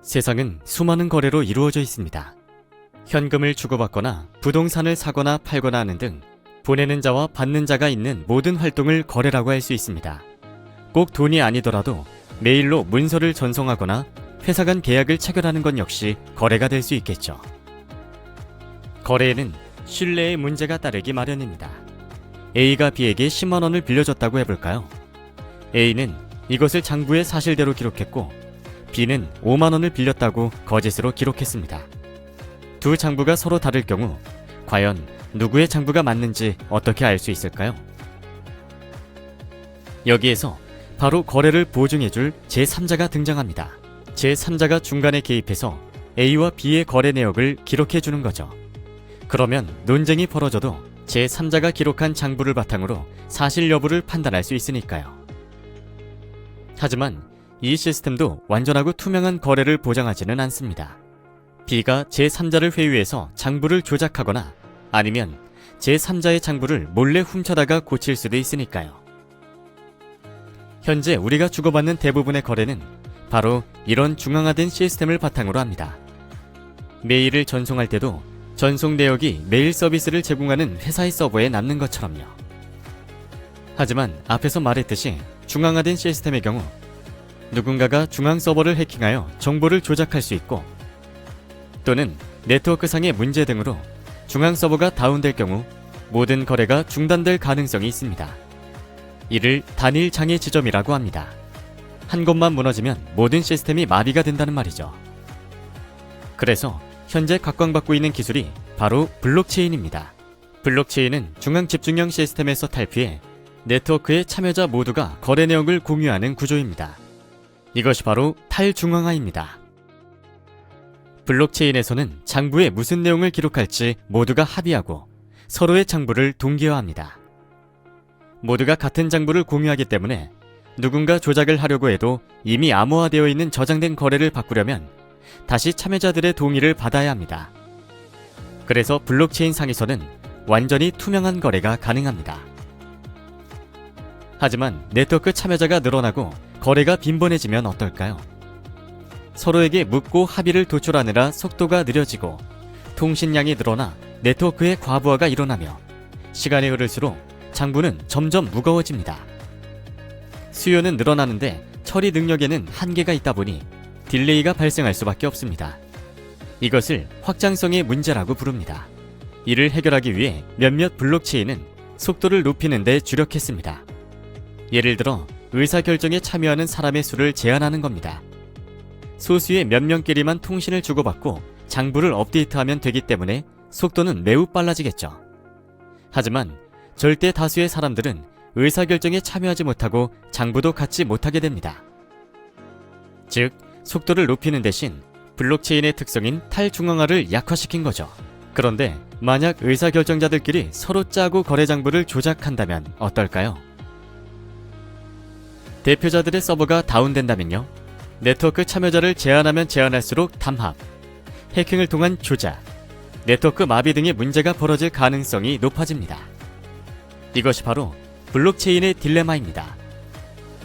세상은 수많은 거래로 이루어져 있습니다. 현금을 주고받거나 부동산을 사거나 팔거나 하는 등 보내는 자와 받는 자가 있는 모든 활동을 거래라고 할 수 있습니다. 꼭 돈이 아니더라도 메일로 문서를 전송하거나 회사 간 계약을 체결하는 것 역시 거래가 될 수 있겠죠. 거래에는 신뢰의 문제가 따르기 마련입니다. A가 B에게 10만 원을 빌려줬다고 해볼까요? A는 이것을 장부에 사실대로 기록했고 B는 5만 원을 빌렸다고 거짓으로 기록했습니다. 두 장부가 서로 다를 경우 과연 누구의 장부가 맞는지 어떻게 알 수 있을까요? 여기에서 바로 거래를 보증해줄 제3자가 등장합니다. 제3자가 중간에 개입해서 A와 B의 거래 내역을 기록해주는 거죠. 그러면 논쟁이 벌어져도 제3자가 기록한 장부를 바탕으로 사실 여부를 판단할 수 있으니까요. 하지만 이 시스템도 완전하고 투명한 거래를 보장하지는 않습니다. B가 제3자를 회유해서 장부를 조작하거나 아니면 제3자의 장부를 몰래 훔쳐다가 고칠 수도 있으니까요. 현재 우리가 주고받는 대부분의 거래는 바로 이런 중앙화된 시스템을 바탕으로 합니다. 메일을 전송할 때도 전송 내역이 메일 서비스를 제공하는 회사의 서버에 남는 것처럼요. 하지만 앞에서 말했듯이 중앙화된 시스템의 경우 누군가가 중앙 서버를 해킹하여 정보를 조작할 수 있고 또는 네트워크상의 문제 등으로 중앙 서버가 다운될 경우 모든 거래가 중단될 가능성이 있습니다. 이를 단일 장애 지점이라고 합니다. 한 곳만 무너지면 모든 시스템이 마비가 된다는 말이죠. 그래서 현재 각광받고 있는 기술이 바로 블록체인입니다. 블록체인은 중앙 집중형 시스템에서 탈피해 네트워크의 참여자 모두가 거래 내역을 공유하는 구조입니다. 이것이 바로 탈중앙화입니다. 블록체인에서는 장부에 무슨 내용을 기록할지 모두가 합의하고 서로의 장부를 동기화합니다. 모두가 같은 장부를 공유하기 때문에 누군가 조작을 하려고 해도 이미 암호화되어 있는 저장된 거래를 바꾸려면 다시 참여자들의 동의를 받아야 합니다. 그래서 블록체인 상에서는 완전히 투명한 거래가 가능합니다. 하지만 네트워크 참여자가 늘어나고 거래가 빈번해지면 어떨까요? 서로에게 묻고 합의를 도출하느라 속도가 느려지고 통신량이 늘어나 네트워크의 과부하가 일어나며 시간이 흐를수록 장부는 점점 무거워집니다. 수요는 늘어나는데 처리 능력에는 한계가 있다 보니 딜레이가 발생할 수밖에 없습니다. 이것을 확장성의 문제라고 부릅니다. 이를 해결하기 위해 몇몇 블록체인은 속도를 높이는 데 주력했습니다. 예를 들어 의사결정에 참여하는 사람의 수를 제한하는 겁니다. 소수의 몇 명끼리만 통신을 주고받고 장부를 업데이트하면 되기 때문에 속도는 매우 빨라지겠죠. 하지만 절대 다수의 사람들은 의사결정에 참여하지 못하고 장부도 갖지 못하게 됩니다. 즉, 속도를 높이는 대신 블록체인의 특성인 탈중앙화를 약화시킨 거죠. 그런데 만약 의사결정자들끼리 서로 짜고 거래 장부를 조작한다면 어떨까요? 대표자들의 서버가 다운된다면요? 네트워크 참여자를 제한하면 제한할수록 담합, 해킹을 통한 조작, 네트워크 마비 등의 문제가 벌어질 가능성이 높아집니다. 이것이 바로 블록체인의 딜레마입니다.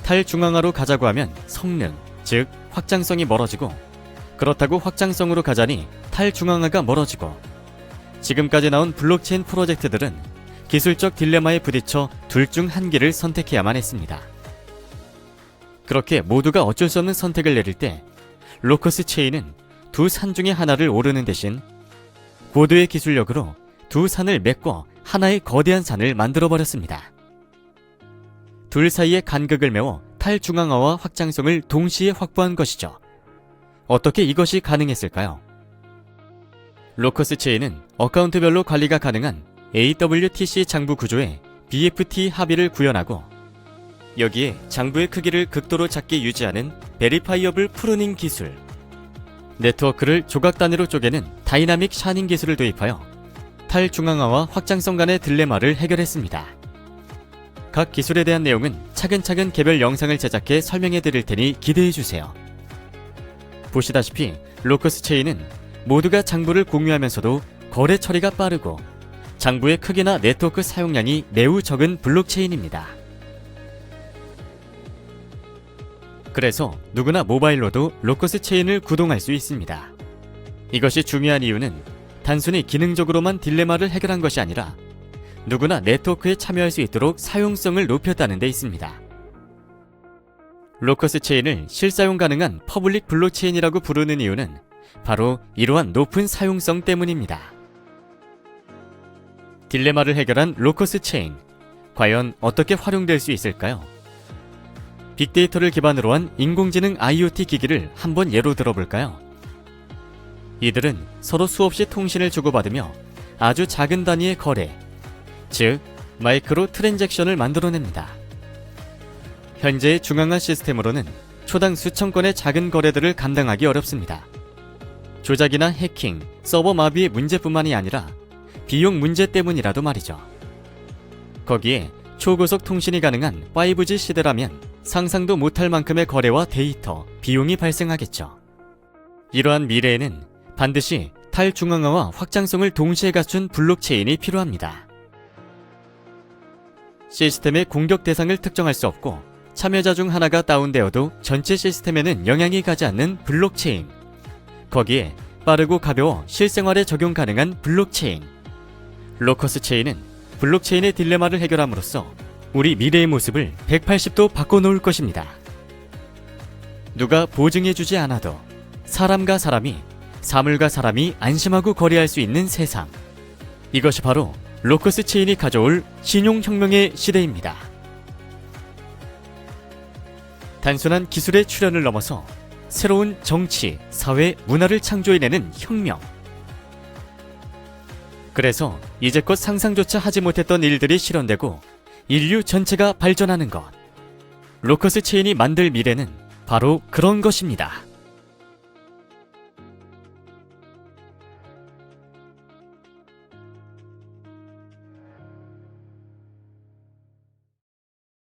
탈중앙화로 가자고 하면 성능, 즉 확장성이 멀어지고 그렇다고 확장성으로 가자니 탈중앙화가 멀어지고 지금까지 나온 블록체인 프로젝트들은 기술적 딜레마에 부딪혀 둘 중 한 개를 선택해야만 했습니다. 그렇게 모두가 어쩔 수 없는 선택을 내릴 때 로커스 체인은 두 산 중에 하나를 오르는 대신 고도의 기술력으로 두 산을 메꿔 하나의 거대한 산을 만들어버렸습니다. 둘 사이의 간극을 메워 탈중앙화와 확장성을 동시에 확보한 것이죠. 어떻게 이것이 가능했을까요? 로커스 체인은 어카운트별로 관리가 가능한 AWTC 장부 구조에 BFT 합의를 구현하고 여기에 장부의 크기를 극도로 작게 유지하는 베리파이어블 프루닝 기술, 네트워크를 조각 단위로 쪼개는 다이나믹 샤닝 기술을 도입하여 탈중앙화와 확장성 간의 딜레마를 해결했습니다. 각 기술에 대한 내용은 차근차근 개별 영상을 제작해 설명해 드릴 테니 기대해 주세요. 보시다시피 로커스 체인은 모두가 장부를 공유하면서도 거래 처리가 빠르고 장부의 크기나 네트워크 사용량이 매우 적은 블록체인입니다. 그래서 누구나 모바일로도 로커스 체인을 구동할 수 있습니다. 이것이 중요한 이유는 단순히 기능적으로만 딜레마를 해결한 것이 아니라 누구나 네트워크에 참여할 수 있도록 사용성을 높였다는 데 있습니다. 로커스 체인을 실사용 가능한 퍼블릭 블록체인이라고 부르는 이유는 바로 이러한 높은 사용성 때문입니다. 딜레마를 해결한 로커스 체인, 과연 어떻게 활용될 수 있을까요? 빅데이터를 기반으로 한 인공지능 IoT 기기를 한번 예로 들어볼까요? 이들은 서로 수없이 통신을 주고받으며 아주 작은 단위의 거래, 즉 마이크로 트랜잭션을 만들어냅니다. 현재의 중앙화 시스템으로는 초당 수천 건의 작은 거래들을 감당하기 어렵습니다. 조작이나 해킹, 서버 마비의 문제뿐만이 아니라 비용 문제 때문이라도 말이죠. 거기에 초고속 통신이 가능한 5G 시대라면 상상도 못할 만큼의 거래와 데이터, 비용이 발생하겠죠. 이러한 미래에는 반드시 탈중앙화와 확장성을 동시에 갖춘 블록체인이 필요합니다. 시스템의 공격 대상을 특정할 수 없고 참여자 중 하나가 다운되어도 전체 시스템에는 영향이 가지 않는 블록체인, 거기에 빠르고 가벼워 실생활에 적용 가능한 블록체인. 로커스 체인은 블록체인의 딜레마를 해결함으로써 우리 미래의 모습을 180도 바꿔놓을 것입니다. 누가 보증해주지 않아도 사람과 사람이, 사물과 사람이 안심하고 거래할 수 있는 세상. 이것이 바로 로커스 체인이 가져올 신용혁명의 시대입니다. 단순한 기술의 출현을 넘어서 새로운 정치, 사회, 문화를 창조해내는 혁명. 그래서 이제껏 상상조차 하지 못했던 일들이 실현되고 인류 전체가 발전하는 것. 로커스 체인이 만들 미래는 바로 그런 것입니다.